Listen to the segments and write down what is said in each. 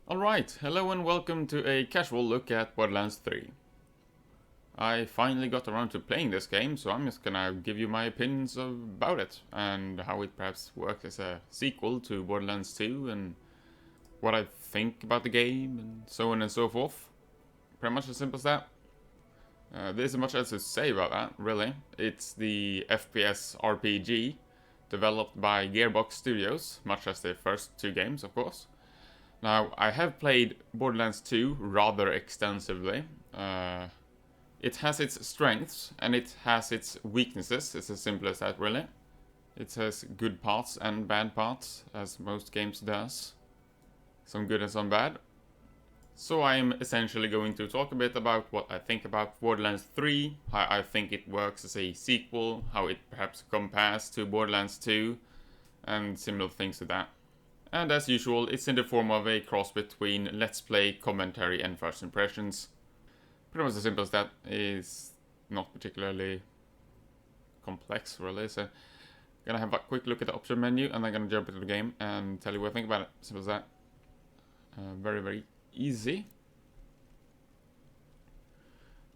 Alright, hello and welcome to a casual look at Borderlands 3. I finally got around to playing this game, so I'm just gonna give you my opinions about it, and how it perhaps works as a sequel to Borderlands 2, and what I think about the game, and so on and so forth. Pretty much as simple as that. There isn't much else to say about that, really. It's the FPS RPG, developed by Gearbox Studios, much as the first two games, of course. Now, I have played Borderlands 2 rather extensively. It has its strengths, and it has its weaknesses. It's as simple as that, really. It has good parts and bad parts, as most games does. Some good and some bad. So I'm essentially going to talk a bit about what I think about Borderlands 3, how I think it works as a sequel, how it perhaps compares to Borderlands 2, and similar things to that. And as usual, it's in the form of a cross between Let's Play, commentary, and first impressions. Pretty much as simple as that. Is not particularly complex, really. So, gonna have a quick look at the option menu, and then gonna jump into the game and tell you what I think about it. Simple as that. Very, very easy.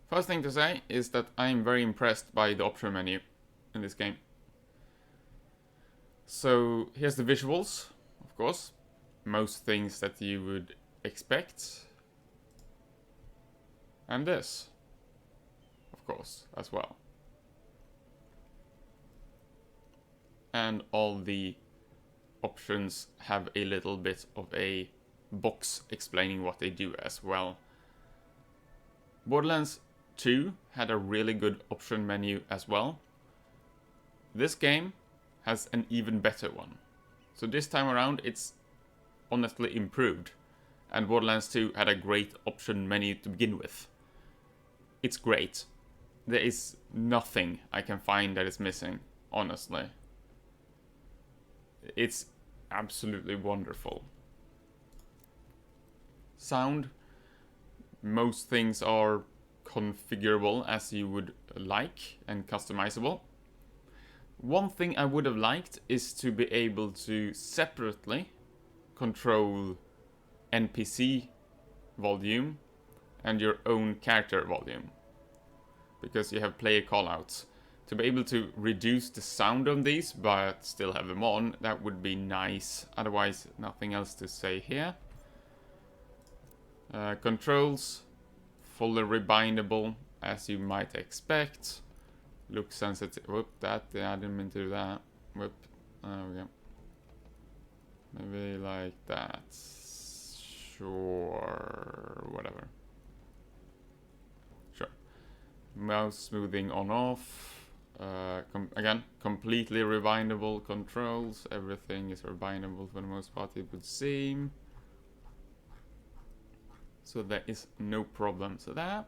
First thing to say is that I'm very impressed by the option menu in this game. So, here's the visuals. Of course, most things that you would expect, and this, of course, as well, and all the options have a little bit of a box explaining what they do as well. Borderlands 2 had a really good option menu as well. This game has an even better one. So this time around, it's honestly improved. And Borderlands 2 had a great option menu to begin with. It's great. There is nothing I can find that is missing, honestly. It's absolutely wonderful. Sound. Most things are configurable as you would like and customizable. One thing I would have liked is to be able to separately control NPC volume and your own character volume, because you have player callouts. To be able to reduce the sound on these but still have them on, that would be nice. Otherwise, nothing else to say here. Controls, fully rebindable, as you might expect. Look sensitive. Whoop, that. Yeah, I didn't mean to do that. Whoop. There we go. Maybe like that. Sure. Whatever. Sure. Mouse smoothing on off. Again, completely rebindable controls. Everything is rebindable for the most part, it would seem. So there is no problem to that.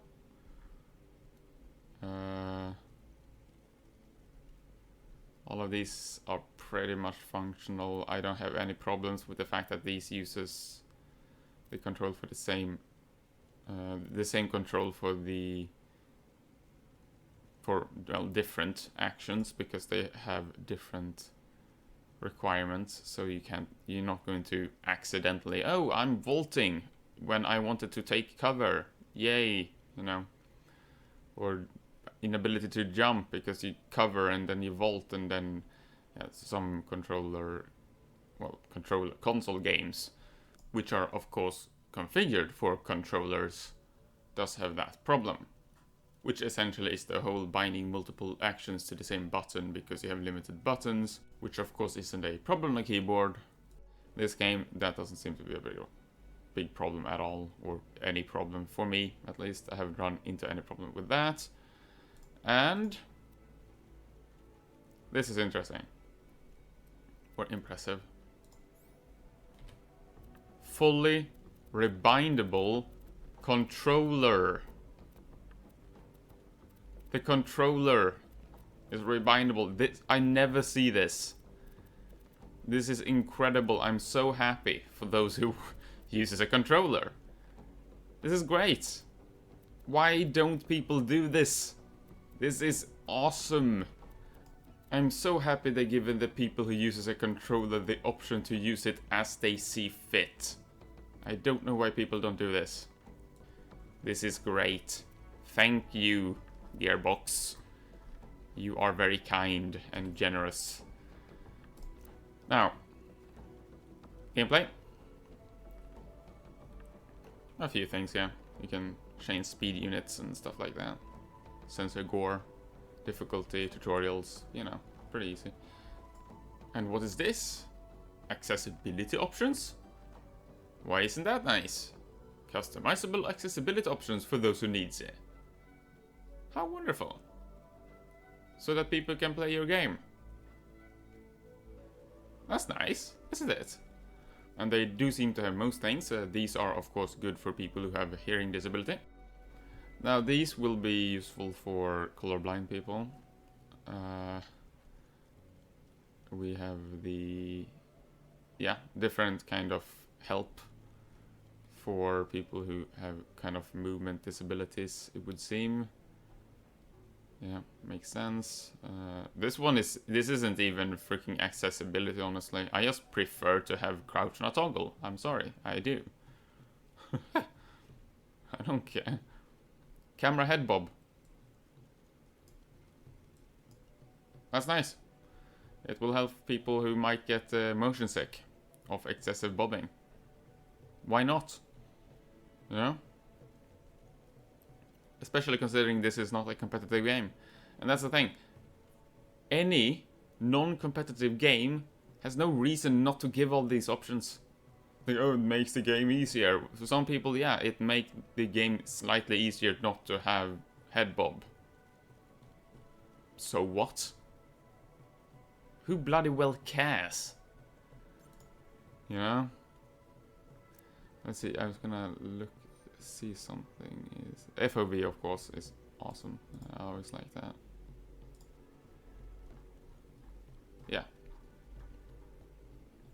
All of these are pretty much functional. I don't have any problems with the fact that these uses the control for the same control for different actions, because they have different requirements. So you're not going to accidentally, oh, I'm vaulting when I wanted to take cover, yay, or inability to jump because you cover and then you vault, and then some console games, which are of course configured for controllers, does have that problem, which essentially is the whole binding multiple actions to the same button, because you have limited buttons, which of course isn't a problem on a keyboard. This game, that doesn't seem to be a very big problem at all, or any problem for me at least. I haven't run into any problem with that. And this is interesting, or impressive. Fully rebindable controller. The controller is rebindable. I never see this. This is incredible. I'm so happy for those who uses a controller. This is great. Why don't people do this? This is awesome. I'm so happy they're giving the people who uses a controller the option to use it as they see fit. I don't know why people don't do this. This is great. Thank you, Gearbox. You are very kind and generous. Now, gameplay. A few things, yeah. You can change speed units and stuff like that. Censor gore, difficulty, tutorials, you know, pretty easy. And what is this? Accessibility options? Why isn't that nice? Customizable accessibility options for those who needs it. How wonderful. So that people can play your game. That's nice, isn't it? And they do seem to have most things. These are of course good for people who have a hearing disability. Now these will be useful for colorblind people. We have the different kind of help for people who have kind of movement disabilities, it would seem. Yeah, makes sense. This isn't even freaking accessibility, honestly. I just prefer to have crouch not toggle. I'm sorry, I do. I don't care. Camera head bob. That's nice. It will help people who might get motion sick of excessive bobbing. Why not? You know? Especially considering this is not a competitive game. And that's the thing. Any non-competitive game has no reason not to give all these options. Like, oh, it makes the game easier. For some people, yeah, it makes the game slightly easier not to have head bob. So what? Who bloody well cares? You know? Let's see, I was gonna see something. FOV, of course, is awesome. I always like that. Yeah.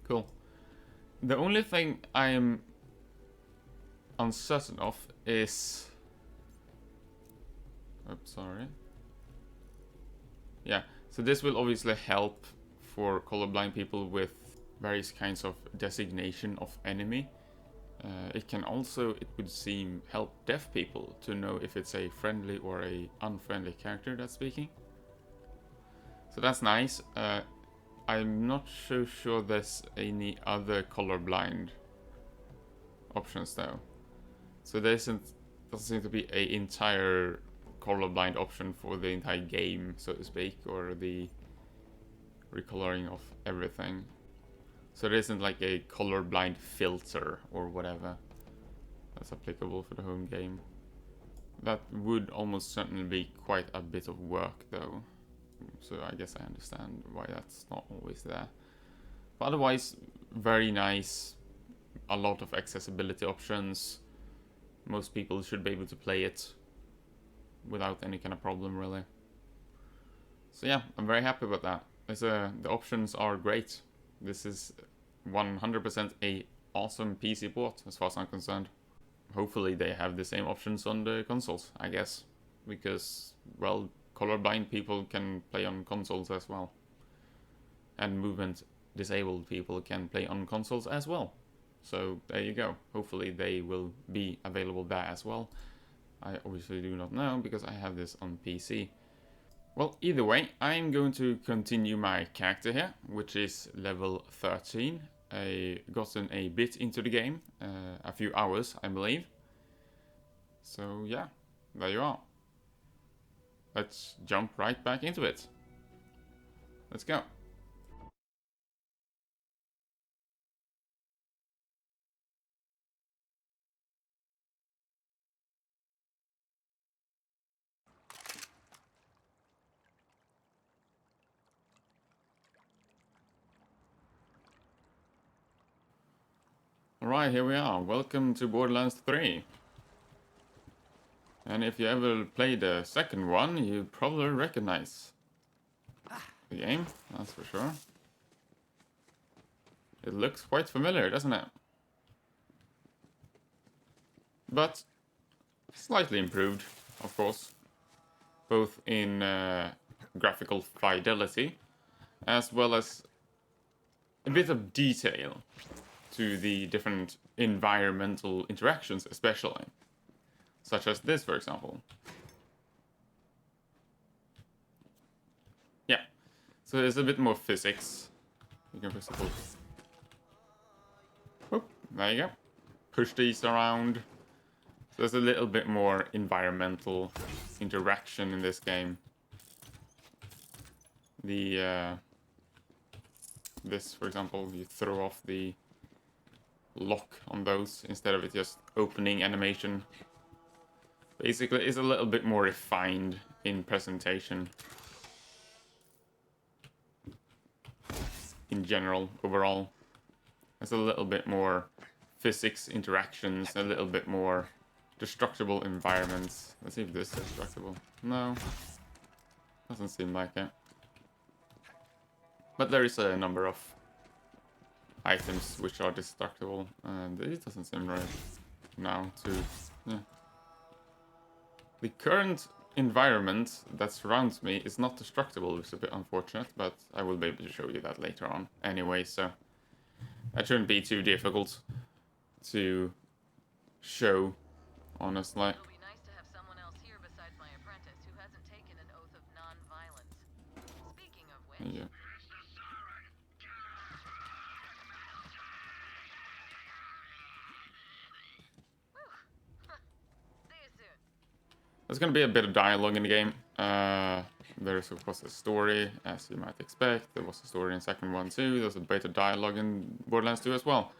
Cool. The only thing I am uncertain of is... Oops, sorry. Yeah, so this will obviously help for colorblind people with various kinds of designation of enemy. It can also, it would seem, help deaf people to know if it's a friendly or a unfriendly character that's speaking. So that's nice. I'm not so sure there's any other colorblind options though. So there doesn't seem to be an entire colorblind option for the entire game, so to speak, or the recoloring of everything. So there isn't like a colorblind filter or whatever that's applicable for the home game. That would almost certainly be quite a bit of work though. So I guess I understand why that's not always there. But otherwise, very nice. A lot of accessibility options. Most people should be able to play it without any kind of problem, really. So yeah, I'm very happy with that. The options are great. This is 100% a awesome PC port, as far as I'm concerned. Hopefully they have the same options on the consoles, I guess. Because, well, colorblind people can play on consoles as well. And movement disabled people can play on consoles as well. So there you go. Hopefully they will be available there as well. I obviously do not know because I have this on PC. Well, either way, I'm going to continue my character here, which is level 13. I gotten a bit into the game, a few hours, I believe. So yeah, there you are. Let's jump right back into it. Let's go. Alright, here we are. Welcome to Borderlands 3. And if you ever played the second one, you probably recognize the game, that's for sure. It looks quite familiar, doesn't it? But slightly improved, of course. Both in graphical fidelity, as well as a bit of detail to the different environmental interactions, especially. Such as this, for example. Yeah. So there's a bit more physics. You can, for example... Whoop, there you go. Push these around. So there's a little bit more environmental interaction in this game. This, for example, you throw off the lock on those instead of it just opening animation. Basically, it's a little bit more refined in presentation. In general, overall. There's a little bit more physics interactions, a little bit more destructible environments. Let's see if this is destructible. No. Doesn't seem like it. But there is a number of items which are destructible, and it doesn't seem right now to... Yeah. The current environment that surrounds me is not destructible, which is a bit unfortunate, but I will be able to show you that later on anyway, so... That shouldn't be too difficult to show, honestly. It'll be nice to have someone else here besides my apprentice who hasn't taken an oath of non-violence. Speaking of which... Yeah. See you soon. There's gonna be a bit of dialogue in the game. There's of course a story, as you might expect. There was a story in the second one too. There's a bit of dialogue in Borderlands 2 as well.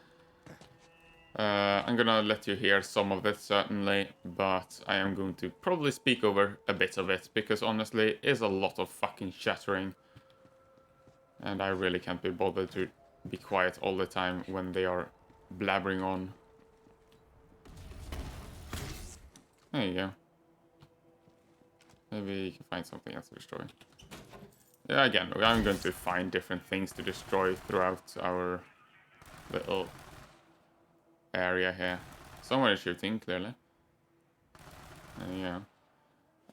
I'm gonna let you hear some of it, certainly, but I am going to probably speak over a bit of it, because honestly, it is a lot of fucking chattering. And I really can't be bothered to be quiet all the time when they are blabbering on. There you go. Maybe you can find something else to destroy. Yeah, again, I'm going to find different things to destroy throughout our little area here. Someone is shooting, clearly. Yeah.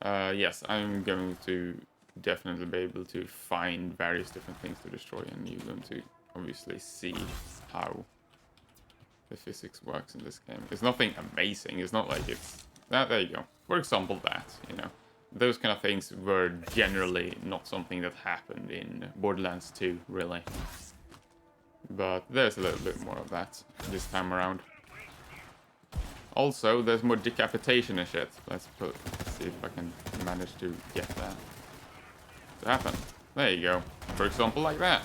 Yes, I'm going to definitely be able to find various different things to destroy, and you're going to obviously see how the physics works in this game. It's nothing amazing. It's not like it's... there you go. For example, that, you know. Those kind of things were generally not something that happened in Borderlands 2, really. But there's a little bit more of that this time around. Also, there's more decapitation and shit. Let's see if I can manage to get that to happen. There you go. For example, like that.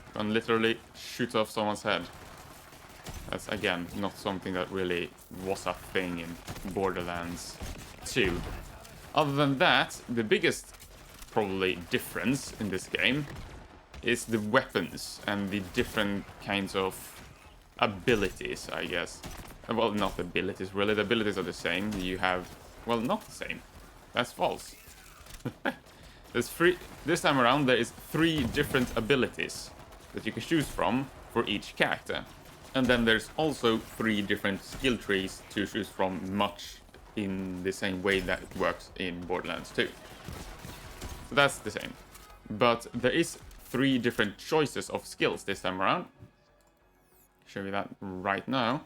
You can literally shoot off someone's head. That's, again, not something that really was a thing in Borderlands 2. Other than that, the biggest, probably, difference in this game is the weapons and the different kinds of abilities, I guess. Well, not abilities, really. The abilities are the same. You have... Well, not the same. That's false. There's this time around, there is 3 different abilities that you can choose from for each character. And then there's also 3 different skill trees to choose from, much in the same way that it works in Borderlands 2. So that's the same. But there is 3 different choices of skills this time around. Show you that right now.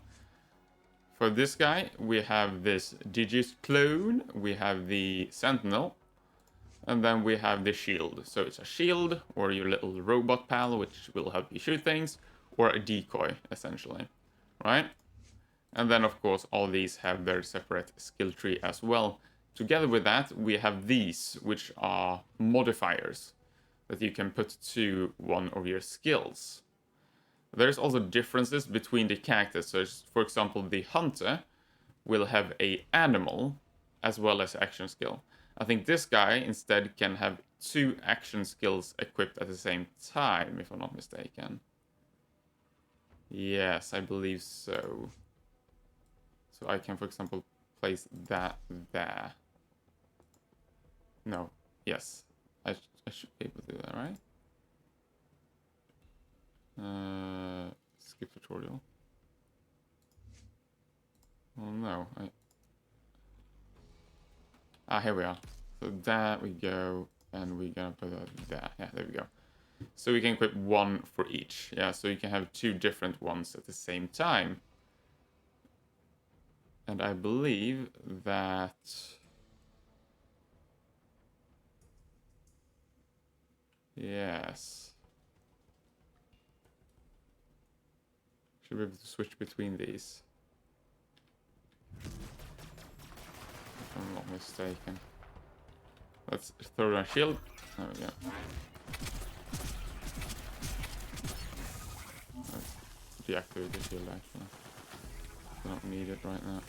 For this guy, we have this Digis clone, we have the Sentinel, and then we have the shield. So it's a shield, or your little robot pal, which will help you shoot things, or a decoy, essentially, right? And then, of course, all these have their separate skill tree as well. Together with that, we have these, which are modifiers that you can put to one of your skills. There's also differences between the characters. So, for example, the hunter will have an animal as well as action skill. I think this guy instead can have 2 action skills equipped at the same time, if I'm not mistaken. Yes, I believe so. So I can, for example, place that there. No, yes. I should be able to do that, right? Skip tutorial. Oh no, here we are. So there we go, and we're gonna put that there. Yeah, there we go. So you can equip one for each. Yeah, so you can have 2 different ones at the same time. And I believe that... Yes. Should be able to switch between these. If I'm not mistaken. Let's throw down shield. There we go. Let's deactivate the shield actually. I don't need it right now.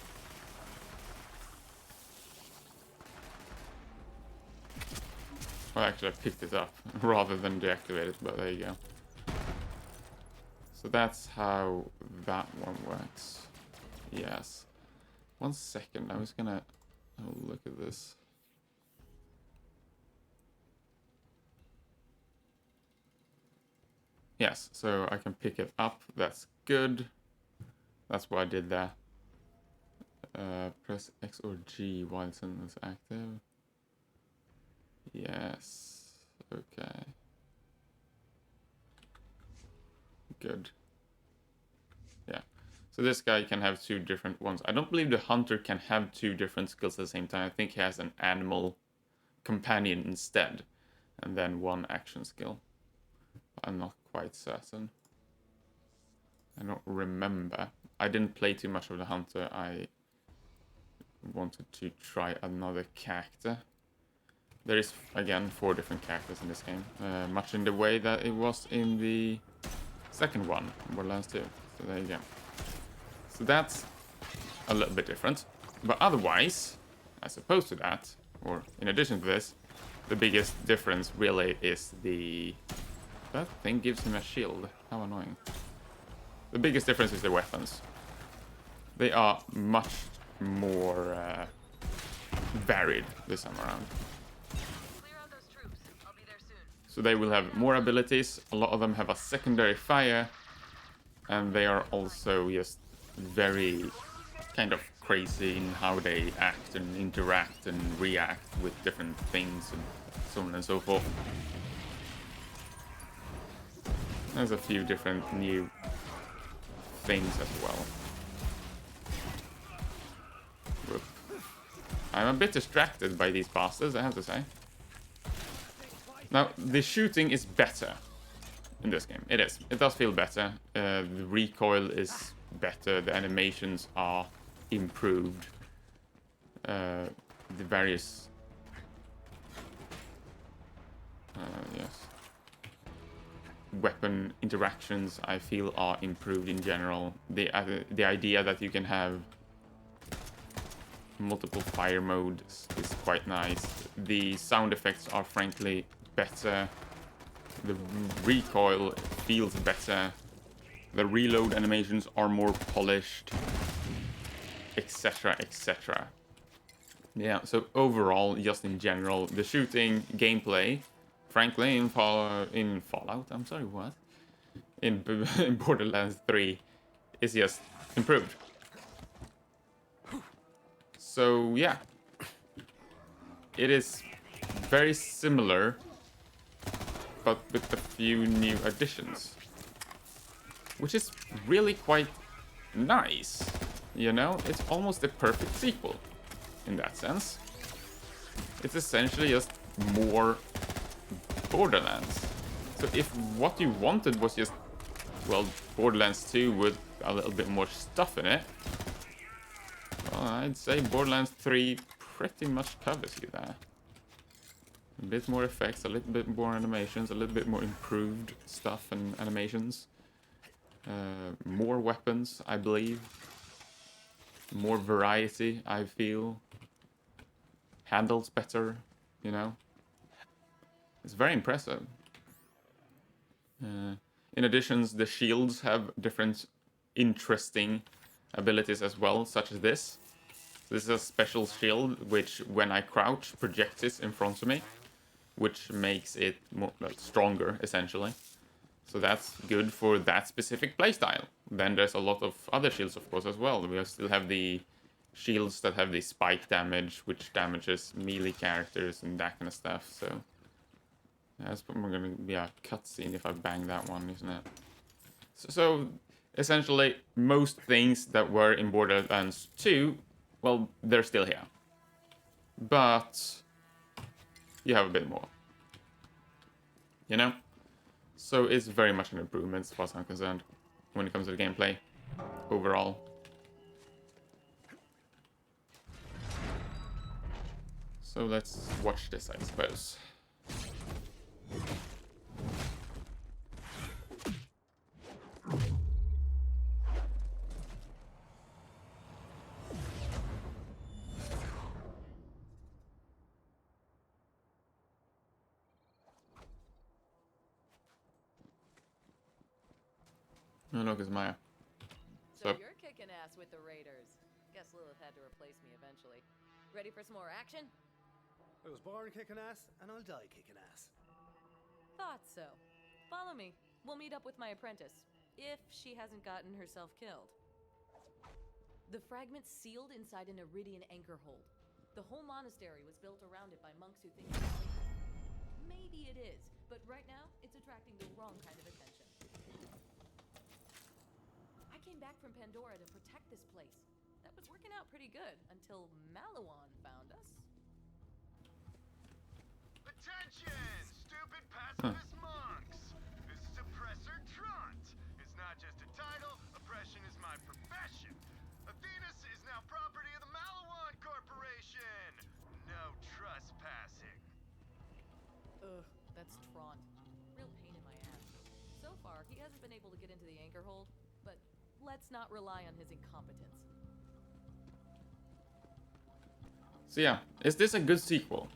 Well, actually I picked it up rather than deactivate it, but there you go. So that's how that one works. Yes. 1 second, I was gonna have a look at this. Yes, so I can pick it up. That's good. That's why I did that. Press X or G while it's active. Yes. Okay. Good. Yeah. So this guy can have 2 different ones. I don't believe the hunter can have 2 different skills at the same time. I think he has an animal companion instead. And then 1 action skill. I'm not quite certain. I don't remember. I didn't play too much of the hunter. I wanted to try another character. There is, again, 4 different characters in this game. Much in the way that it was in the second one, Borderlands 2. So there you go. So that's a little bit different. But otherwise, as opposed to that, or in addition to this, the biggest difference really is the... That thing gives him a shield. How annoying. The biggest difference is the weapons. They are much more varied this time around. Clear out those troops. I'll be there soon. So they will have more abilities. A lot of them have a secondary fire. And they are also just very kind of crazy in how they act and interact and react with different things and so on and so forth. There's a few different new things as well. Whoop. I'm a bit distracted by these bastards, I have to say. Now, the shooting is better in this game. It is. It does feel better. The recoil is better. The animations are improved. The various... yes. Weapon interactions, I feel, are improved in general. The idea that you can have multiple fire modes is quite nice. The sound effects are frankly better. The recoil feels better. The reload animations are more polished, etc, etc. Yeah, so overall, just in general, the shooting gameplay, frankly, in Fallout, I'm sorry, what? In Borderlands 3 is just improved. So yeah, it is very similar, but with a few new additions, which is really quite nice. You know, it's almost a perfect sequel in that sense. It's essentially just more Borderlands. So if what you wanted was just, well, Borderlands 2 with a little bit more stuff in it, well, I'd say Borderlands 3 pretty much covers you there. A bit more effects, a little bit more animations, a little bit more improved stuff and animations. More weapons, I believe. More variety, I feel. Handles better, you know. It's very impressive. In addition, the shields have different interesting abilities as well, such as this. This is a special shield, which when I crouch, projects it in front of me, which makes it more, stronger, essentially. So that's good for that specific playstyle. Then there's a lot of other shields, of course, as well. We still have the shields that have the spike damage, which damages melee characters and that kind of stuff, so... That's probably gonna be a cutscene if I bang that one, isn't it? So essentially, most things that were in Borderlands 2, well, they're still here. But you have a bit more. You know? So it's very much an improvement as far as I'm concerned when it comes to the gameplay overall. So let's watch this, I suppose. Oh, look, it's Maya. So you're kicking ass with the Raiders. Guess Lilith had to replace me eventually. Ready for some more action? I was born kicking ass, and I'll die kicking ass. Thought so. Follow me. We'll meet up with my apprentice. If she hasn't gotten herself killed. The fragment's sealed inside an Iridian anchor hold. The whole monastery was built around it by monks who think it's sacred. Maybe it is, but right now, it's attracting the wrong kind of attention. I came back from Pandora to protect this place. That was working out pretty good until Malawan found us. Attention, stupid pacifist monks! This is Oppressor Trant. It's not just a title, oppression is my profession. Athenas is now property of the Malawan Corporation. No trespassing. Ugh, that's Trant. Real pain in my ass. So far, he hasn't been able to get into the anchor hold, but let's not rely on his incompetence. So yeah, is this a good sequel?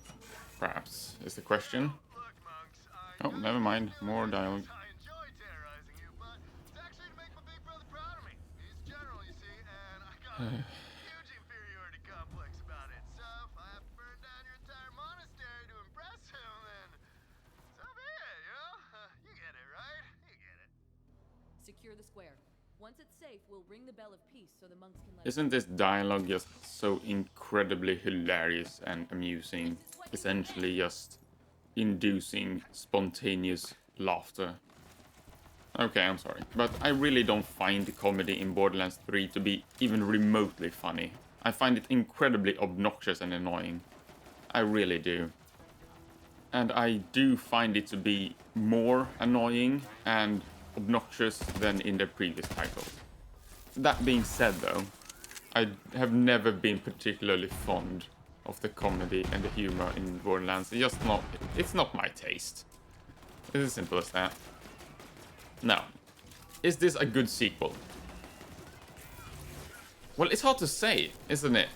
Perhaps, is the question. Look, monks, Oh, never mind. More dialogue. I enjoy terrorizing you, but it's actually to make my big brother proud of me. He's general, you see, and I got a huge inferiority complex about it. So if I have to burn down your entire monastery to impress him, then so be it, you know? You get it, right? You get it. Secure the square. Once it's safe, we'll ring the bell of peace so the monks can let Isn't this dialogue just so incredibly hilarious and amusing? Essentially just inducing spontaneous laughter. Okay, I'm sorry, but I really don't find the comedy in Borderlands 3 to be even remotely funny. I find it incredibly obnoxious and annoying. I really do. And I do find it to be more annoying and obnoxious than in the previous title. That being said though, I have never been particularly fond of the comedy and the humor in Borderlands. It's not my taste. It's as simple as that. Now, is this a good sequel? Well, it's hard to say, isn't it?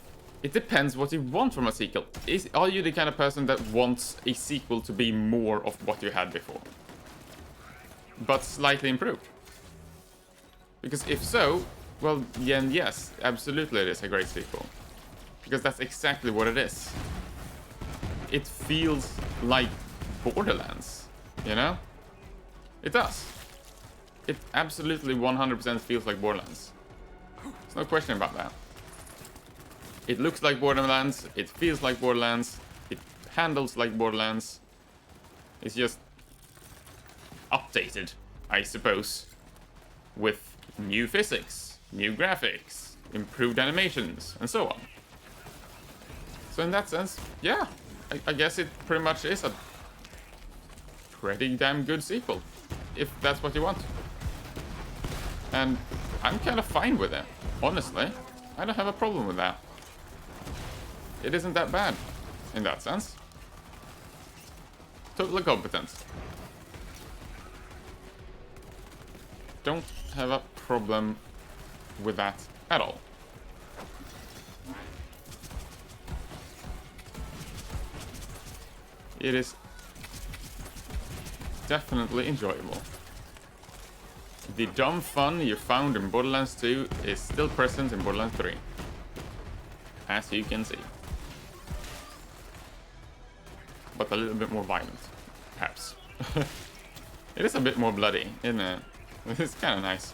It depends what you want from a sequel. Are you the kind of person that wants a sequel to be more of what you had before, but slightly improved? Because if so, well, then yes, absolutely it is a great sequel. Because that's exactly what it is. It feels like Borderlands, you know? It does. It absolutely 100% feels like Borderlands. There's no question about that. It looks like Borderlands, it feels like Borderlands, it handles like Borderlands. It's just updated, I suppose, with new physics, new graphics, improved animations, and so on. So in that sense, yeah, I guess it pretty much is a pretty damn good sequel, if that's what you want. And I'm kind of fine with it, honestly. I don't have a problem with that. It isn't that bad, in that sense. Totally competent. Don't have a problem with that at all. It is definitely enjoyable. The dumb fun you found in Borderlands 2 is still present in Borderlands 3. As you can see. But a little bit more violent, perhaps. It is a bit more bloody, isn't it? It's kind of nice.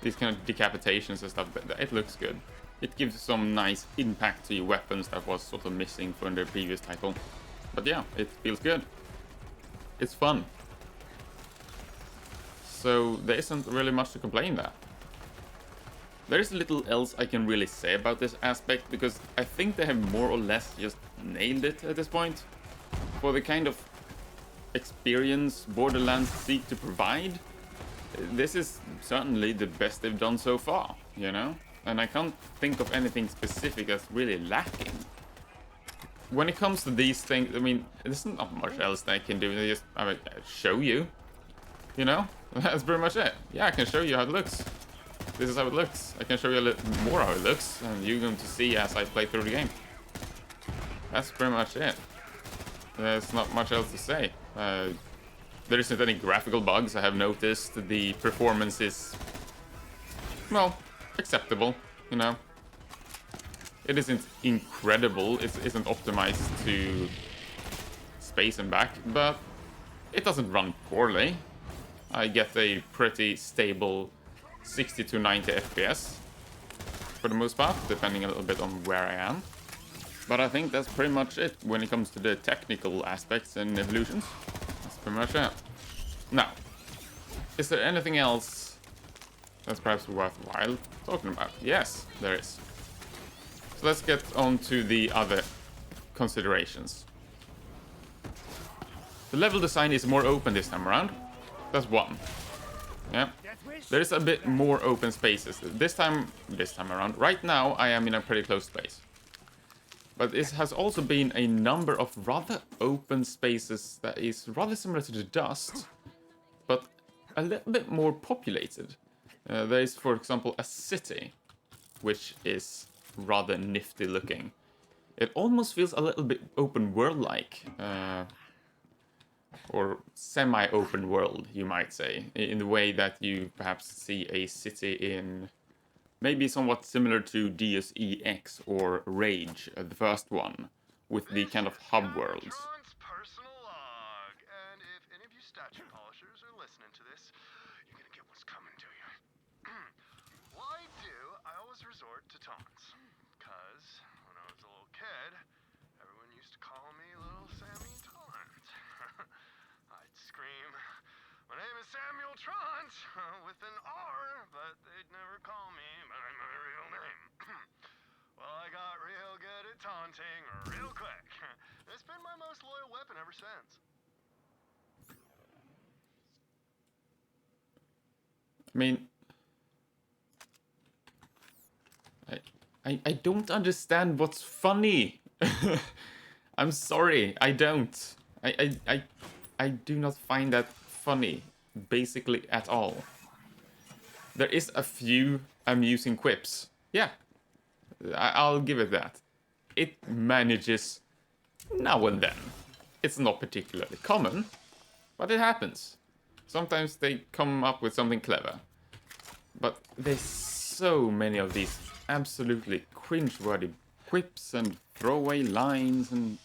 These kind of decapitations and stuff, it looks good. It gives some nice impact to your weapons that was sort of missing from the previous title. But yeah, it feels good. it's fun. So there isn't really much to complain there. There is little else I can really say about this aspect, because I think they have more or less just nailed it at this point. For the kind of experience Borderlands seek to provide, this is certainly the best they've done so far, you know? And I can't think of anything specific that's really lacking. When it comes to these things, I mean, there's not much else they can do. They just, I mean, show you, you know? That's pretty much it. Yeah, I can show you how it looks. This is how it looks. I can show you a little more how it looks, and you're going to see as I play through the game. That's pretty much it. There's not much else to say. There isn't any graphical bugs I have noticed. The performance is, well, acceptable, you know. It isn't incredible, it isn't optimized to space and back, but it doesn't run poorly. I get a pretty stable 60 to 90 FPS for the most part, depending a little bit on where I am. But I think that's pretty much it when it comes to the technical aspects and evolutions. That's pretty much it. Now, is there anything else that's perhaps worthwhile talking about? Yes, there is. So let's get on to the other considerations. The level design is more open this time around. That's one. Yeah. There is a bit more open spaces this time around. Right now, I am in a pretty close space. But it has also been a number of rather open spaces that is rather similar to the Dust, but a little bit more populated. There is, for example, a city, which is rather nifty looking. It almost feels a little bit open world-like. Or semi-open world, you might say, in the way that you perhaps see a city in maybe somewhat similar to Deus Ex or Rage, the first one, with the kind of hub worlds. Tron's personal log. And if any of you statue polishers are listening to this, you're gonna get what's coming to you. What I always resort to taunts. Cause when I was a little kid, everyone used to call me Little Sammy Taunt. I'd scream, "My name is Samuel Trant," with an R, but they'd never call me by my real name. Well, I got real good at taunting real quick. It's been my most loyal weapon ever since. I mean, I don't understand what's funny. I'm sorry, I don't. I do not find that funny, basically at all. There is a few amusing quips. Yeah, I'll give it that. It manages now and then. It's not particularly common, but it happens. Sometimes they come up with something clever. But there's so many of these absolutely cringe-worthy quips and throwaway lines and...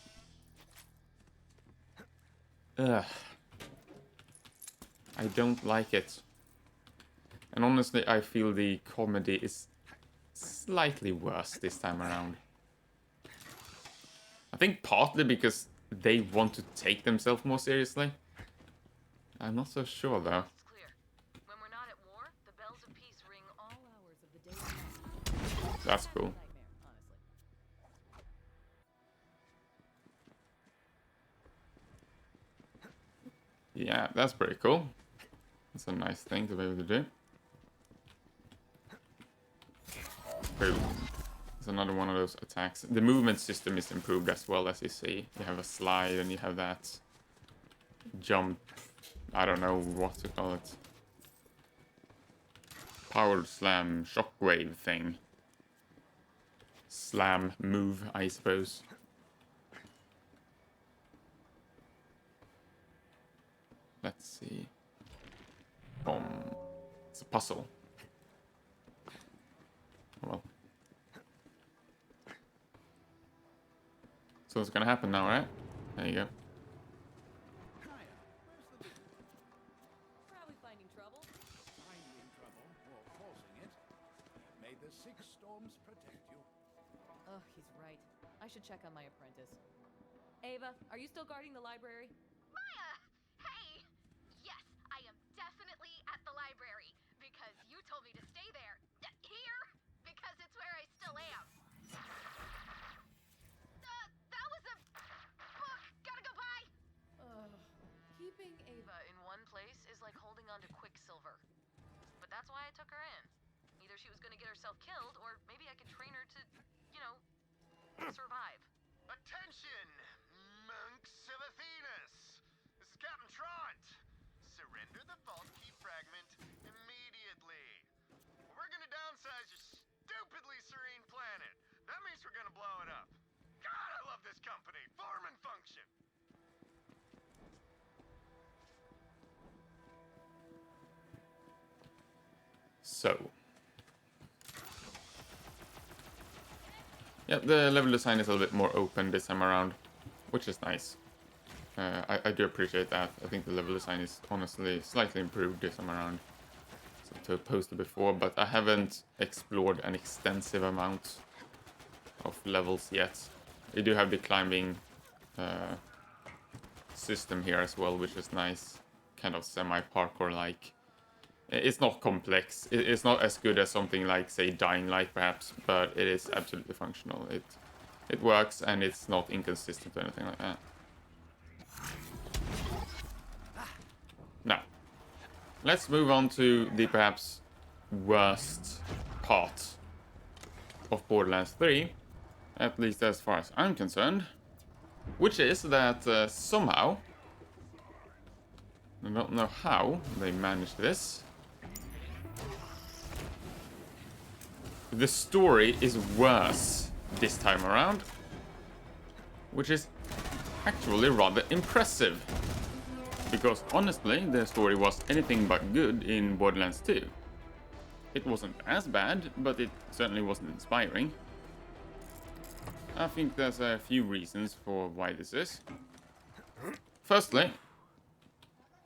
Ugh. I don't like it. And honestly, I feel the comedy is slightly worse this time around. I think partly because they want to take themselves more seriously. I'm not so sure though. It's clear. When we're not at war, the bells of peace ring all hours of the day and night. That's cool. Nightmare, honestly. Yeah, that's pretty cool. That's a nice thing to be able to do. Boom. It's another one of those attacks. The movement system is improved as well, as you see. You have a slide and you have that jump. I don't know what to call it. Power slam shockwave thing. Slam move, I suppose. Let's see. Boom. It's a puzzle. Well. So what's gonna happen now, right? There you go. Probably finding trouble. Finding trouble or causing it. May the six storms protect you. Oh, he's right. I should check on my apprentice. Ava, are you still guarding the library? Maya! Hey, herself killed, or maybe I could train her to, you know, survive. Attention, monks of Athenas! This is Captain Trant. Surrender the vault key fragment immediately. We're gonna downsize your stupidly serene planet. That means we're gonna blow it up. God, I love this company. Form and function. So. Yeah, the level design is a little bit more open this time around, which is nice. I do appreciate that. I think the level design is honestly slightly improved this time around to opposed to before, but I haven't explored an extensive amount of levels yet. They do have the climbing system here as well, which is nice. Kind of semi-parkour-like. It's not complex. It's not as good as something like, say, Dying Light, perhaps, but it is absolutely functional. It works, and it's not inconsistent or anything like that. Now, let's move on to the perhaps worst part of Borderlands 3, at least as far as I'm concerned, which is that somehow, I don't know how they managed this, the story is worse this time around, which is actually rather impressive. Because honestly, the story was anything but good in Borderlands 2. It wasn't as bad, but it certainly wasn't inspiring. I think there's a few reasons for why this is. Firstly,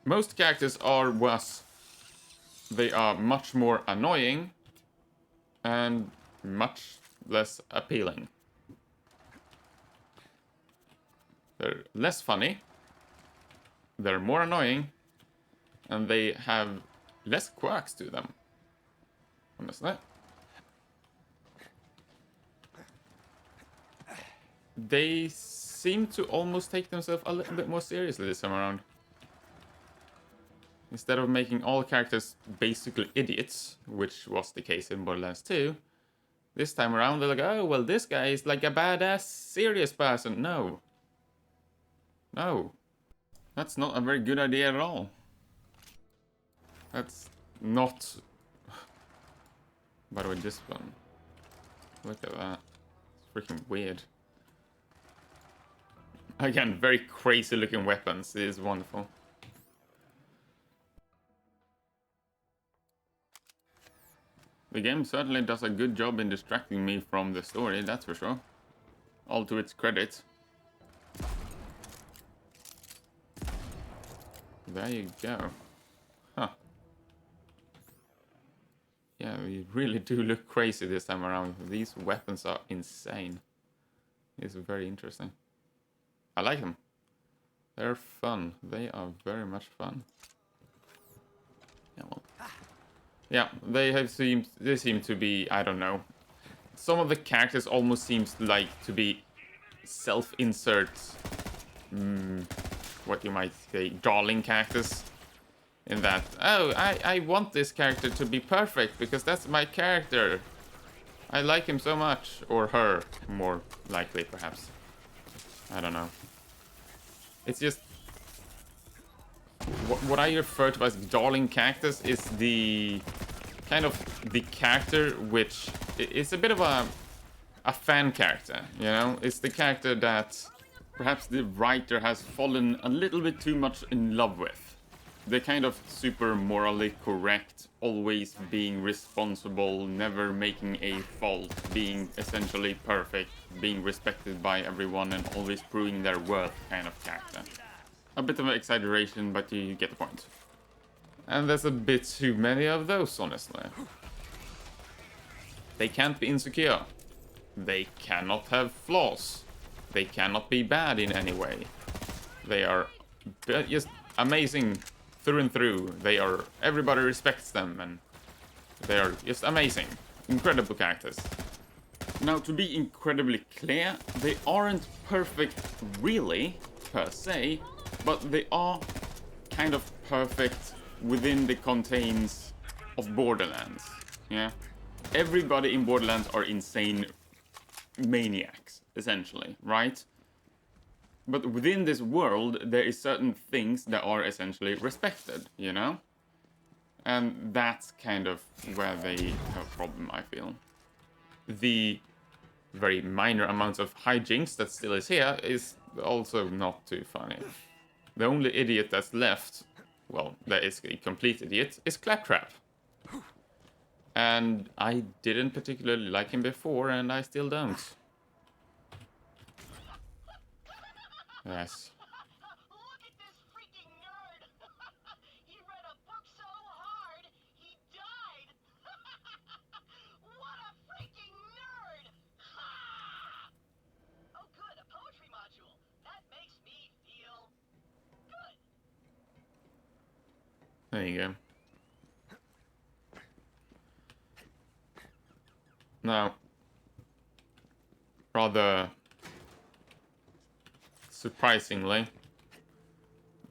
most characters are worse. They are much more annoying and much less appealing. They're less funny, they're more annoying, and they have less quirks to them, honestly. They seem to almost take themselves a little bit more seriously this time around. Instead of making all characters basically idiots, which was the case in Borderlands 2, this time around they're like, oh, well, this guy is like a badass, serious person. No. No. That's not a very good idea at all. That's not... By the way, this one. Look at that. It's freaking weird. Again, very crazy looking weapons. It is wonderful. The game certainly does a good job in distracting me from the story, that's for sure. All to its credit. There you go. Huh. Yeah, we really do look crazy this time around. These weapons are insane. It's very interesting. I like them. They're fun. They are very much fun. Yeah, well. Yeah, they seem to be, I don't know. Some of the characters almost seems like to be self-insert, what you might say, darling characters. In that, oh, I want this character to be perfect because that's my character. I like him so much. Or her, more likely, perhaps. I don't know. It's just... What I refer to as darling characters is the kind of the character which is a bit of a fan character, you know? It's the character that perhaps the writer has fallen a little bit too much in love with. The kind of super morally correct, always being responsible, never making a fault, being essentially perfect, being respected by everyone and always proving their worth kind of character. A bit of an exaggeration, but you get the point. And there's a bit too many of those, honestly. They can't be insecure. They cannot have flaws. They cannot be bad in any way. They are just amazing through and through. They are... Everybody respects them, and they are just amazing. Incredible characters. Now, to be incredibly clear, they aren't perfect really, per se, but they are kind of perfect within the contains of Borderlands, yeah? everybody in Borderlands are insane maniacs, essentially, right? But within this world, there is certain things that are essentially respected, you know? And that's kind of where they have a problem, I feel. The very minor amounts of hijinks that still is here is also not too funny. The only idiot that's left, well, that is a complete idiot, is Claptrap. And I didn't particularly like him before, and I still don't. Yes. Look at this freaking nerd! He read a book so hard, he died! What a freaking nerd! Oh good, a poetry module. That makes me feel good. There you go. Now, rather surprisingly,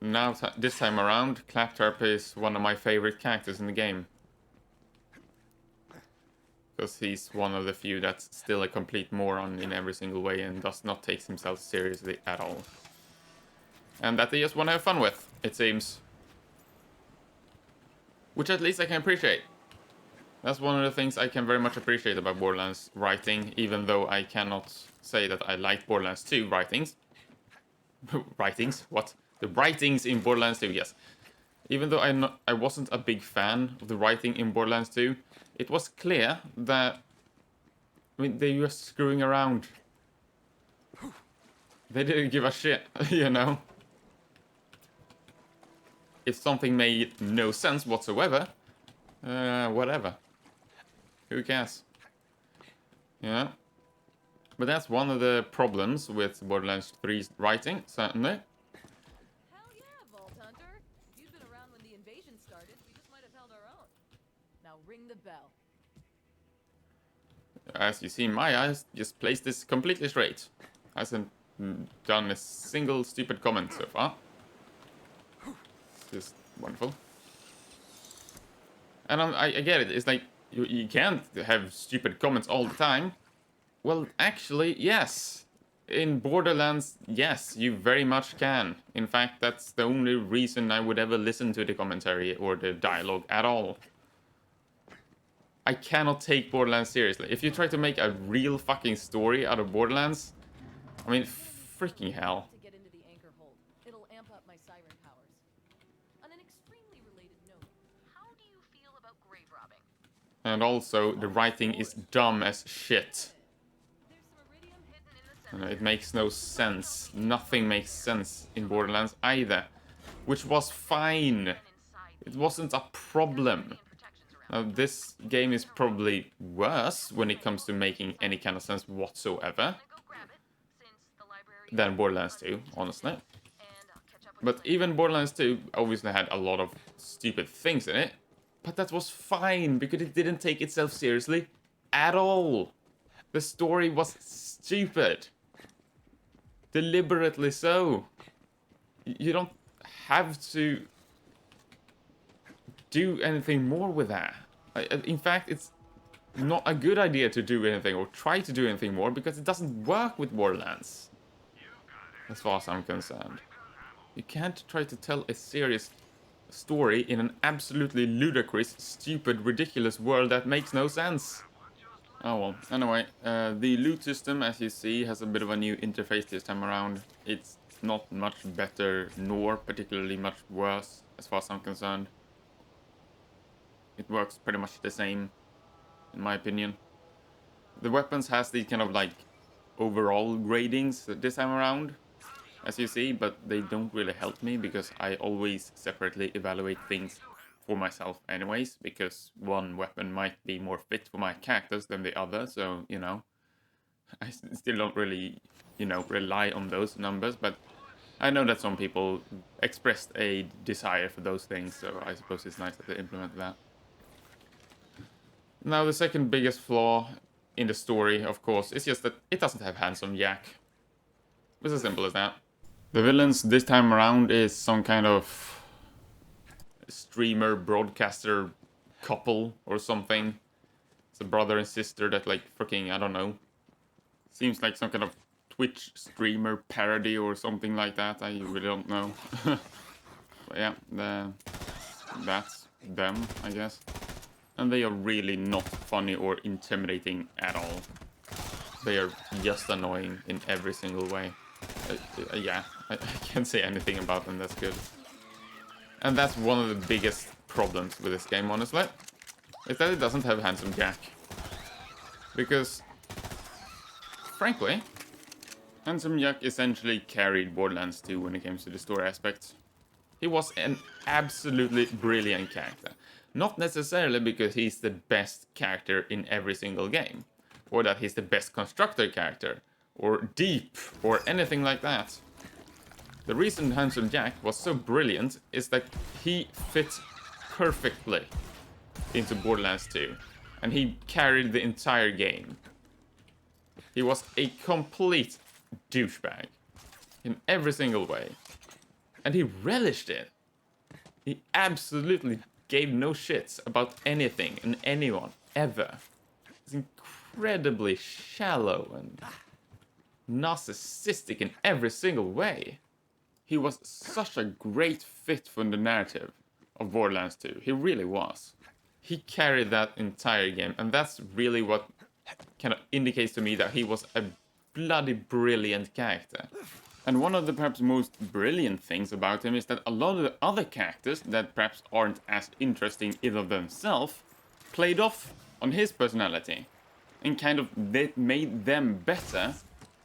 now this time around, Claptrap is one of my favorite characters in the game. Because he's one of the few that's still a complete moron in every single way and does not take himself seriously at all. And that they just want to have fun with, it seems. Which at least I can appreciate. That's one of the things I can very much appreciate about Borderlands writing, even though I cannot say that I like Borderlands 2 writings. Writings? What? The writings in Borderlands 2, yes. Even though I wasn't a big fan of the writing in Borderlands 2, it was clear that, I mean, they were screwing around. They didn't give a shit, you know? If something made no sense whatsoever, whatever. Who cares? Yeah. But that's one of the problems with Borderlands 3's writing, certainly. Hell yeah, Vault Hunter. If you'd been around when the invasion started, we just might have held our own. Now ring the bell. As you see in my eyes, just placed this completely straight. Hasn't done a single stupid comment so far. It's just wonderful. And I get it, it's like, you can't have stupid comments all the time. Well, actually, yes. In Borderlands, yes, you very much can. In fact, that's the only reason I would ever listen to the commentary or the dialogue at all. I cannot take Borderlands seriously. If you try to make a real fucking story out of Borderlands, I mean, freaking hell. To get into the anchor hold. It'll amp up my siren powers. On an extremely related note, how do you feel about grave robbing? And also, the writing is dumb as shit. There's some iridium hidden in the It makes no sense. Nothing makes sense in Borderlands either. Which was fine. It wasn't a problem. Now, this game is probably worse when it comes to making any kind of sense whatsoever than Borderlands 2, honestly. But even Borderlands 2 obviously had a lot of stupid things in it. But that was fine, because it didn't take itself seriously at all. The story was stupid. Deliberately so. You don't have to do anything more with that. In fact, it's not a good idea to do anything or try to do anything more, because it doesn't work with Borderlands. As far as I'm concerned. You can't try to tell a serious story in an absolutely ludicrous, stupid, ridiculous world that makes no sense. Oh well, anyway, the loot system, as you see, has a bit of a new interface this time around. It's not much better, nor particularly much worse, as far as I'm concerned. It works pretty much the same, in my opinion. The weapons has these kind of like overall gradings this time around, as you see, but they don't really help me because I always separately evaluate things for myself anyways, because one weapon might be more fit for my characters than the other, so, you know, I still don't really, you know, rely on those numbers, but I know that some people expressed a desire for those things, so I suppose it's nice that they implement that. Now, the second biggest flaw in the story, of course, is just that it doesn't have hands-on jack. It's as simple as that. The villains this time around is some kind of streamer, broadcaster couple or something. It's a brother and sister that like freaking, I don't know. Seems like some kind of Twitch streamer parody or something like that. I really don't know. But yeah, that's them, I guess. And they are really not funny or intimidating at all. They are just annoying in every single way. Yeah, I can't say anything about them that's good. And that's one of the biggest problems with this game, honestly. Is that it doesn't have Handsome Jack. Because, frankly, Handsome Jack essentially carried Borderlands 2 when it comes to the story aspects. He was an absolutely brilliant character. Not necessarily because he's the best character in every single game, or that he's the best constructed character, or deep, or anything like that. The reason Handsome Jack was so brilliant is that he fit perfectly into Borderlands 2, and he carried the entire game. He was a complete douchebag in every single way. And he relished it. He absolutely gave no shits about anything and anyone, ever. He's incredibly shallow and narcissistic in every single way. He was such a great fit for the narrative of Borderlands 2. He really was. He carried that entire game, and that's really what kind of indicates to me that he was a bloody brilliant character. And one of the perhaps most brilliant things about him is that a lot of the other characters that perhaps aren't as interesting in of themselves played off on his personality and kind of made them better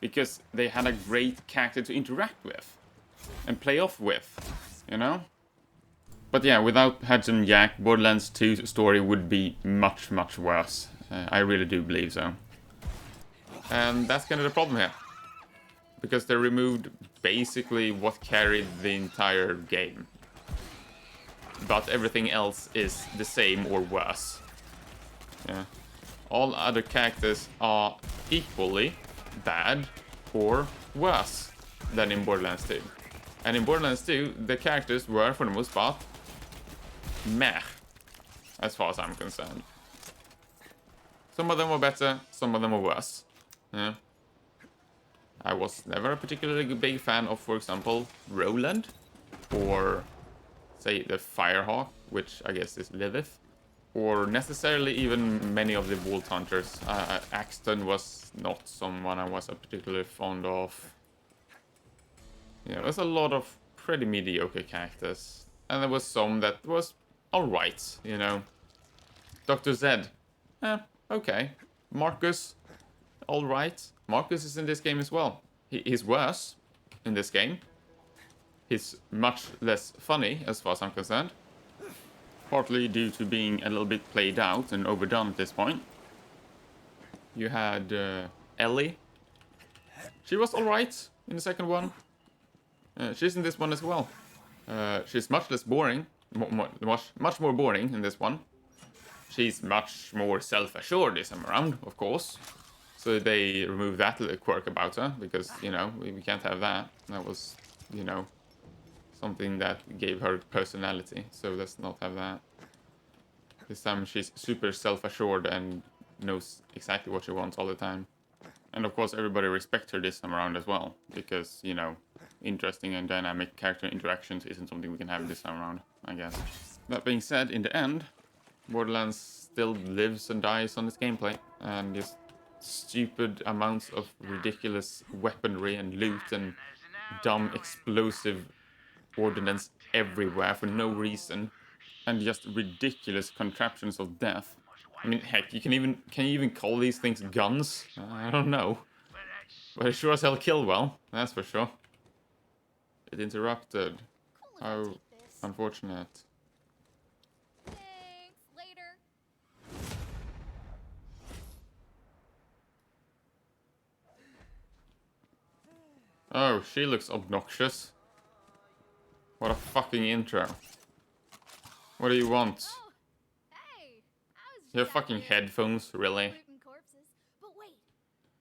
because they had a great character to interact with and play off with, you know? But yeah, without Handsome Jack, Borderlands 2's story would be much, much worse. I really do believe so. And that's kind of the problem here. Because they removed basically what carried the entire game. But everything else is the same or worse. Yeah. All other characters are equally bad or worse than in Borderlands 2. And in Borderlands 2, the characters were, for the most part, meh, as far as I'm concerned. Some of them were better, some of them were worse. Yeah. I was never a particularly big fan of, for example, Roland, or, say, the Firehawk, which I guess is Lilith, or necessarily even many of the Vault Hunters. Axton was not someone I was particularly fond of. Yeah, there's a lot of pretty mediocre characters, and there was some that was alright, you know. Dr. Zed, okay. Marcus, alright. Marcus is in this game as well. He's worse in this game. He's much less funny, as far as I'm concerned. Partly due to being a little bit played out and overdone at this point. You had Ellie. She was alright in the second one. She's in this one as well. She's much less boring. Much more boring in this one. She's much more self-assured this time around, of course. So they removed that little quirk about her, because, you know, we can't have that. That was, you know, something that gave her personality, so let's not have that. This time she's super self-assured and knows exactly what she wants all the time. And of course everybody respects her this time around as well, because, you know, interesting and dynamic character interactions isn't something we can have this time around, I guess. That being said, in the end, Borderlands still lives and dies on its gameplay, and just stupid amounts of ridiculous weaponry and loot and dumb explosive ordnance everywhere for no reason, and just ridiculous contraptions of death. I mean, heck, can you even call these things guns? I don't know, but it sure as hell kill well, that's for sure. It interrupted. How unfortunate. Thanks, later. Oh, she looks obnoxious. What a fucking intro. What do you want? Oh, hey. I was You have just out fucking here headphones, really? looting corpses. But wait,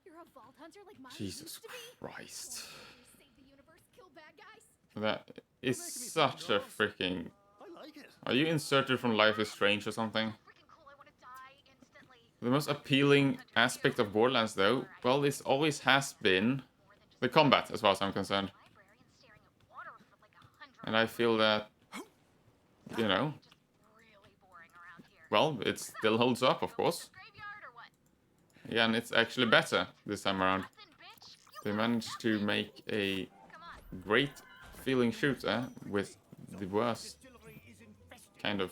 you're a vault hunter like mine Jesus used to be? Christ. You save the universe, kill bad guys. That is such a freaking... I like it. Are you inserted from Life is Strange or something? Freaking cool, I want to die instantly. The most appealing aspect of Borderlands, though, well, this always has been the combat, as far as I'm concerned. And I feel that, you know, well, it still holds up, of course. Yeah, and it's actually better this time around. They managed to make a great feeling shooter with the worst kind of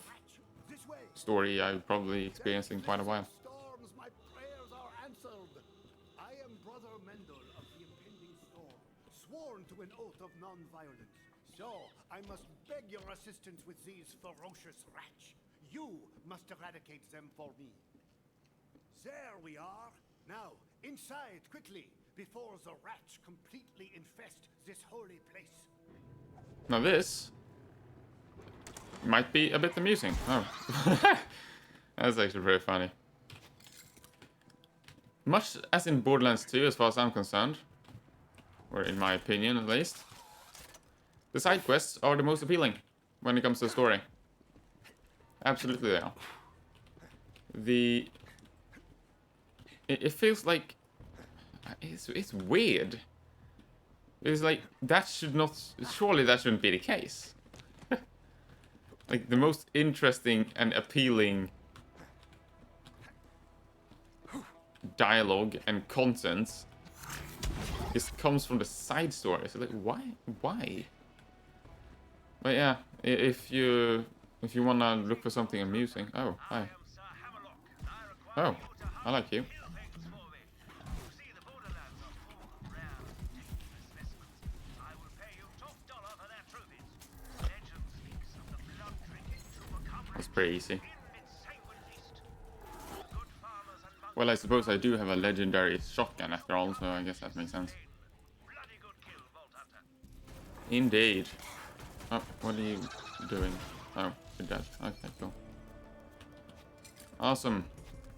story I've probably experienced in quite a while. Storms, my prayers are answered. I am Brother Mendel of the impending storm, sworn to an oath of non-violence. So, I must beg your assistance with these ferocious rats. You must eradicate them for me. There we are. Now, inside, quickly, before the rats completely infest this holy place. Now this might be a bit amusing. Oh. That's actually very funny. Much as in Borderlands 2, as far as I'm concerned, or in my opinion at least, the side quests are the most appealing when it comes to the story. Absolutely they are. It feels like it's weird. It's like that should not, surely that shouldn't be the case. Like the most interesting and appealing dialogue and content comes from the side stories. Like why? But yeah, if you wanna look for something amusing. Oh, hi. Oh, I like you. That's pretty easy. Well, I suppose I do have a legendary shotgun after all, so I guess that makes sense. Indeed. Oh, what are you doing? Oh, you're dead. Okay, cool. Awesome.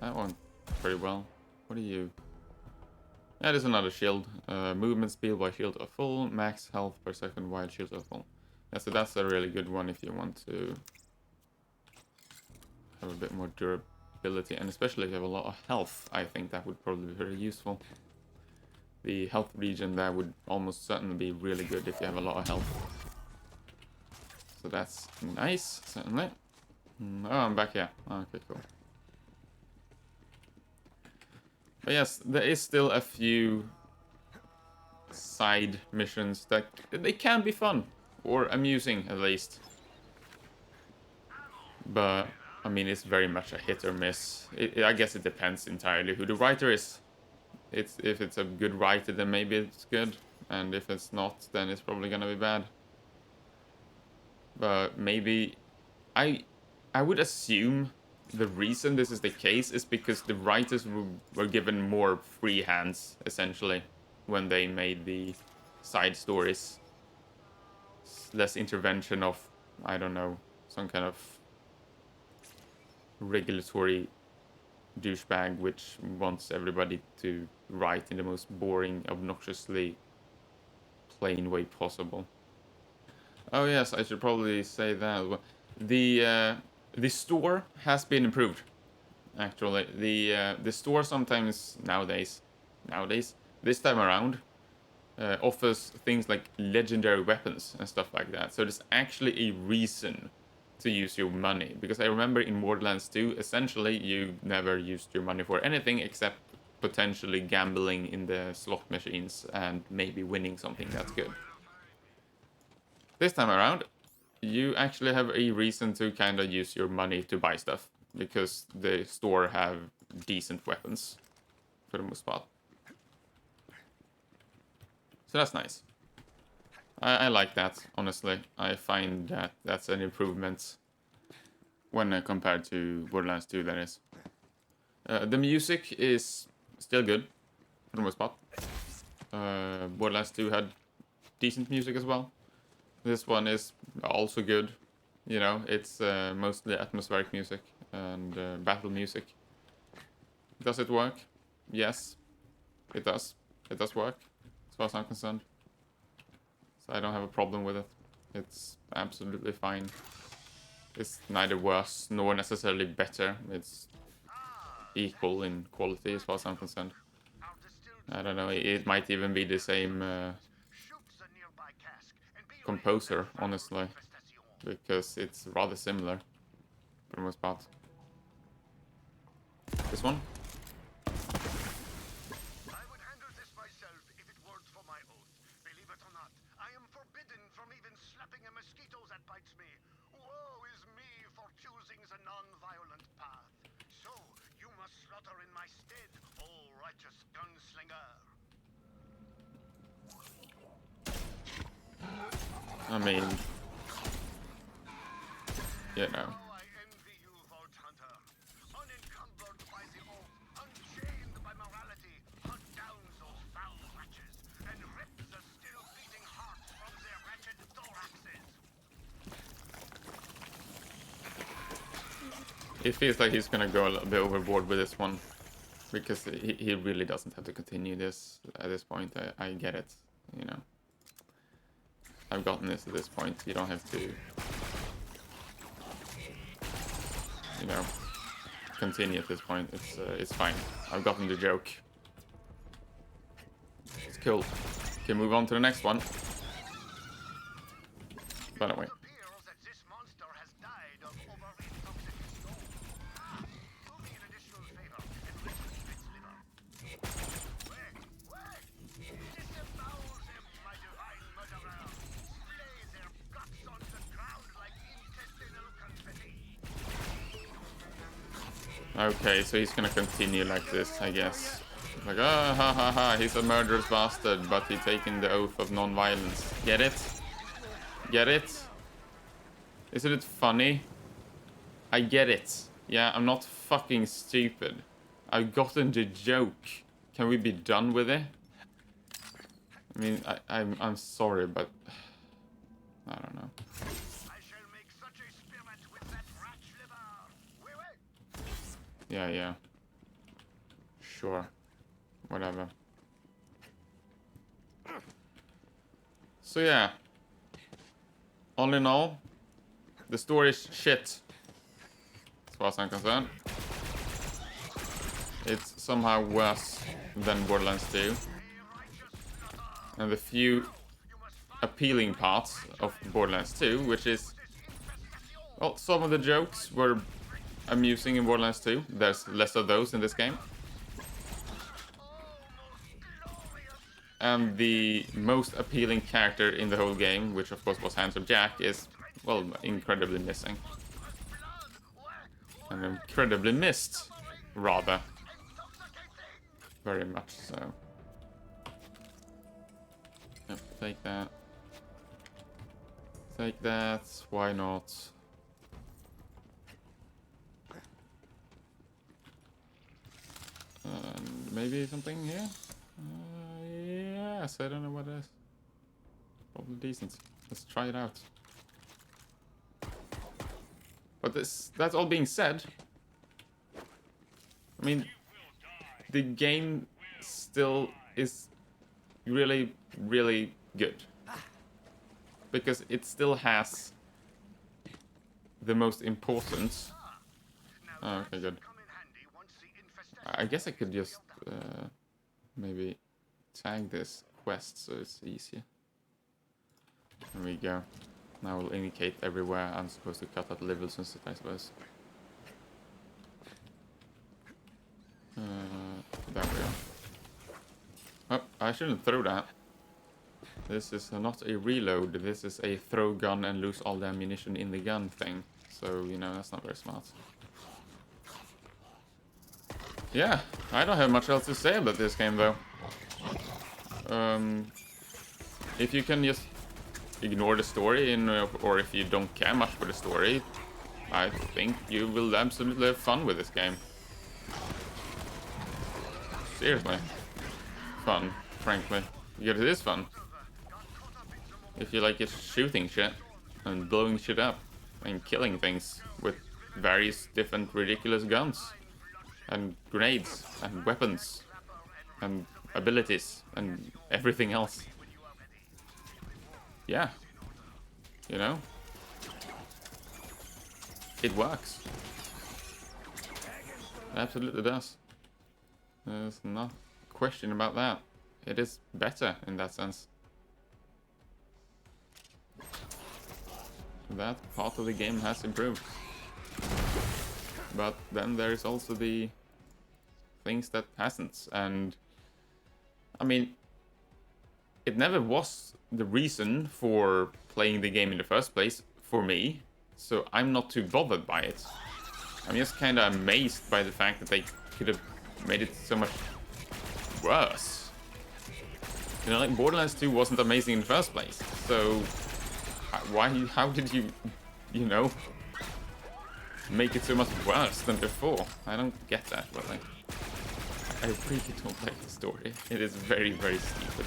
That went pretty well. What are you? Yeah, there's another shield. Movement speed while shields are full. Max health per second while shields are full. Yeah, so that's a really good one if you want to have a bit more durability, and especially if you have a lot of health, I think that would probably be very useful. The health regen there would almost certainly be really good if you have a lot of health. So that's nice, certainly. Oh, I'm back here. Okay, cool. But yes, there is still a few side missions that they can be fun, or amusing at least. But I mean, it's very much a hit or miss. I guess it depends entirely who the writer is. If it's a good writer, then maybe it's good, and if it's not, then it's probably gonna be bad. But maybe I would assume the reason this is the case is because the writers were given more free hands, essentially, when they made the side stories. Less intervention of, I don't know, some kind of regulatory douchebag which wants everybody to write in the most boring, obnoxiously plain way possible. Oh yes, I should probably say that. The store has been improved. Actually, the store sometimes nowadays, this time around, offers things like legendary weapons and stuff like that. So there's actually a reason to use your money, because I remember in Borderlands 2, essentially you never used your money for anything except potentially gambling in the slot machines and maybe winning something that's good. This time around, you actually have a reason to kind of use your money to buy stuff, because the store have decent weapons for the most part. So that's nice. I like that, honestly. I find that that's an improvement when compared to Borderlands 2, that is. The music is still good, for the most part. Borderlands 2 had decent music as well. This one is also good. You know, it's mostly atmospheric music and battle music. Does it work? Yes, it does. It does work, as far as I'm concerned. So I don't have a problem with it. It's absolutely fine. It's neither worse nor necessarily better. It's equal in quality as far as I'm concerned. I don't know, it might even be the same composer, honestly, because it's rather similar for the most part. This one? I would handle this myself if it weren't for my oath. Believe it or not, I am forbidden from even slapping a mosquito that bites me. Woe is me for choosing the non-violent path. So, you must slaughter in my stead, O righteous gunslinger. I mean, you know. Oh, I envy you, Vault Hunter. Unencumbered by the oath, unchained by morality, hunt down those foul wretches and rip the still beating hearts from their wretched thoraxes. It feels like he's gonna go a little bit overboard with this one, because he really doesn't have to continue this at this point. I get it, you know. I've gotten this at this point. You don't have to, you know, continue at this point. It's fine. I've gotten the joke. It's cool. Okay, move on to the next one. But anyway. It appears that this monster has died of over-intoxication. Do me an additional favor and retrieve its liver. Wait! Disavow them, my divine murderer! Splay their guts on the ground like intestinal confetti! Okay, so he's gonna continue like this, I guess. Like, ah, ha ha ha, he's a murderous bastard, but he's taking the oath of non-violence. Get it? Get it? Isn't it funny? I get it. Yeah, I'm not fucking stupid. I've gotten the joke. Can we be done with it? I mean, I'm sorry, but I don't know. I shall make such a spirit with that rat's liver! Wait! Yeah. Sure. Whatever. So yeah. All in all, the story is shit, as far as I'm concerned. It's somehow worse than Borderlands 2. And the few appealing parts of Borderlands 2, which is... Well, some of the jokes were amusing in Borderlands 2. There's less of those in this game. And the most appealing character in the whole game, which of course was Handsome Jack, is, well, incredibly missing. And incredibly missed, rather. Very much so. Yep, take that. Take that, why not? And maybe something here? Yes, I don't know what it is. Probably decent. Let's try it out. But that's all being said. I mean, the game still is really, really good. Because it still has the most important... Oh, okay, good. I guess I could just maybe tag this quest so it's easier. There we go. Now we'll indicate everywhere I'm supposed to cut out levels and stuff, I suppose. There we go. Oh, I shouldn't throw that. This is not a reload, this is a throw gun and lose all the ammunition in the gun thing. So, you know, that's not very smart. Yeah, I don't have much else to say about this game, though. If you can just ignore the story, or if you don't care much for the story, I think you will absolutely have fun with this game. Seriously. Fun, frankly. Because it is fun. If you like just shooting shit, and blowing shit up, and killing things with various different ridiculous guns. And grenades, and weapons, and abilities, and everything else. Yeah. You know? It works. It absolutely does. There's no question about that. It is better in that sense. That part of the game has improved. But then there's also the things that hasn't, and I mean, it never was the reason for playing the game in the first place for me, so I'm not too bothered by it. I'm just kind of amazed by the fact that they could have made it so much worse. You know, like Borderlands 2 wasn't amazing in the first place, so how did you know, make it so much worse than before? I don't get that, really. I really don't like the story. It is very, very stupid.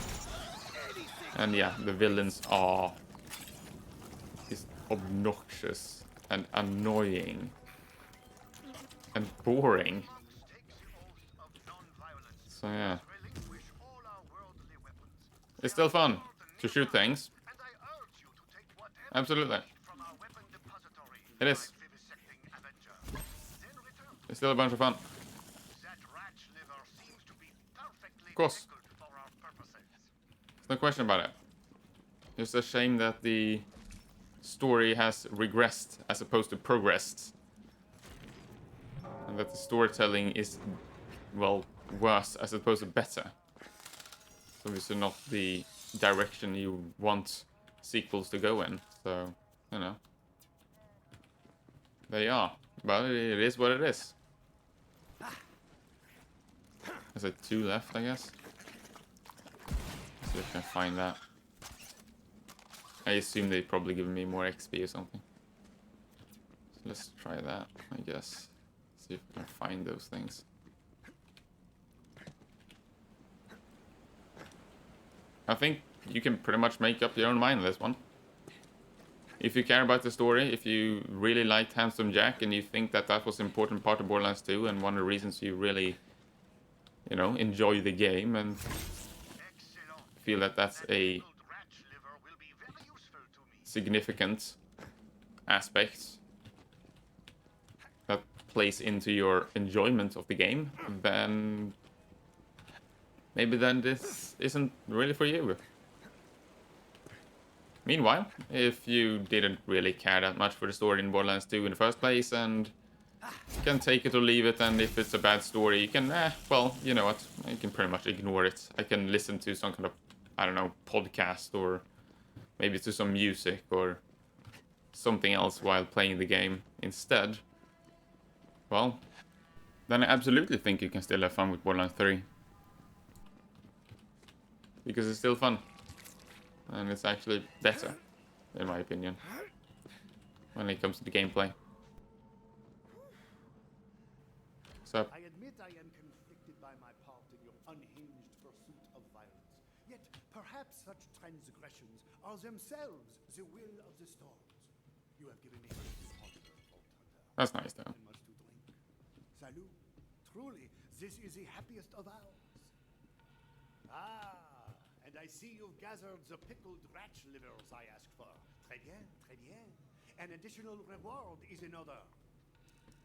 And yeah, the villains are just obnoxious and annoying and boring. So yeah, it's still fun to shoot things. Absolutely, it is. It's still a bunch of fun. Of course. There's no question about it. It's a shame that the story has regressed as opposed to progressed. And that the storytelling is, well, worse as opposed to better. It's obviously not the direction you want sequels to go in. So, you know. They are. But it is what it is. There's like 2 left, I guess. Let's see if I can find that. I assume they've probably given me more XP or something. So let's try that, I guess. See if I can find those things. I think you can pretty much make up your own mind on this one. If you care about the story, if you really liked Handsome Jack and you think that that was an important part of Borderlands 2 and one of the reasons you really, you know, enjoy the game and feel that that's a significant aspect that plays into your enjoyment of the game, then maybe then this isn't really for you. Meanwhile, if you didn't really care that much for the story in Borderlands 2 in the first place and can take it or leave it, and if it's a bad story, you can, well, you know what, you can pretty much ignore it. I can listen to some kind of, I don't know, podcast or maybe to some music or something else while playing the game instead. Well, then I absolutely think you can still have fun with Borderlands 3. Because it's still fun. And it's actually better, in my opinion, when it comes to the gameplay. So, I admit I am conflicted by my part in your unhinged pursuit of violence. Yet, perhaps such transgressions are themselves the will of the storms. You have given me much to ponder, Vault Hunter. that's nice though. And much to drink. Salut. Truly, this is the happiest of hours. Ah, and I see you've gathered the pickled rat livers I asked for. Très bien, très bien. An additional reward is in order.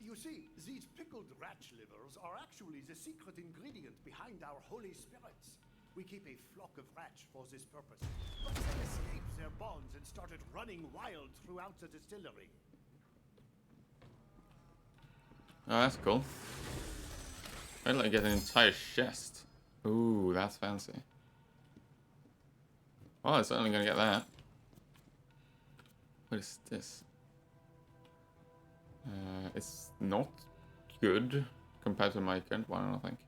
You see, these pickled rat livers are actually the secret ingredient behind our holy spirits. We keep a flock of rats for this purpose, but they escaped their bonds and started running wild throughout the distillery. Oh, that's cool. I'd like to get an entire chest. Ooh, that's fancy. Oh, I'm certainly gonna get that. What is this? It's not good compared to my current one, I don't think.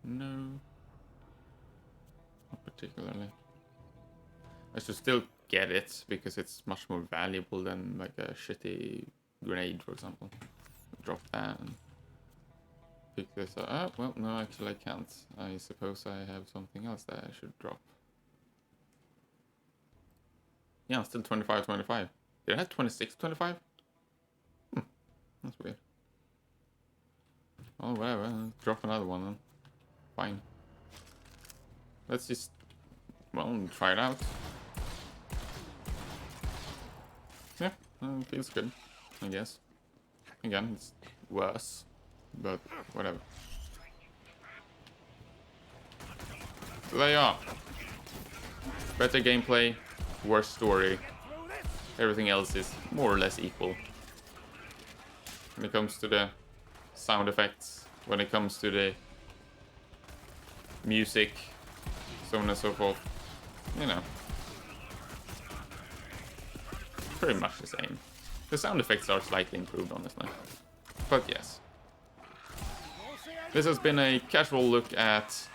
No. Not particularly. I should still get it, because it's much more valuable than like a shitty grenade, for example. Drop that and pick this up. Oh, well, no, actually I can't. I suppose I have something else that I should drop. Yeah, I'm still 25. Did I have 26-25? That's weird. Oh, whatever. I'll drop another one then. Fine. Let's just, well, try it out. Yeah, feels good, I guess. Again, it's worse, but whatever. So there you are. Better gameplay, worse story. Everything else is more or less equal. When it comes to the sound effects, when it comes to the music, so on and so forth, you know, pretty much the same. The sound effects are slightly improved, honestly. But yes. This has been a casual look at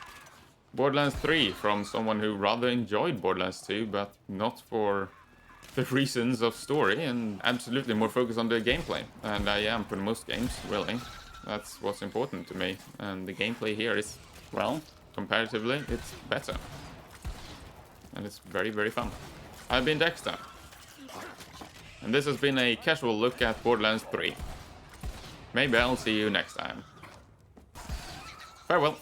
Borderlands 3 from someone who rather enjoyed Borderlands 2, but not for the reasons of story, and absolutely more focused on the gameplay. And I am for most games, really. That's what's important to me. And the gameplay here is, well, comparatively, it's better. And it's very, very fun. I've been Dexter. And this has been a casual look at Borderlands 3. Maybe I'll see you next time. Farewell.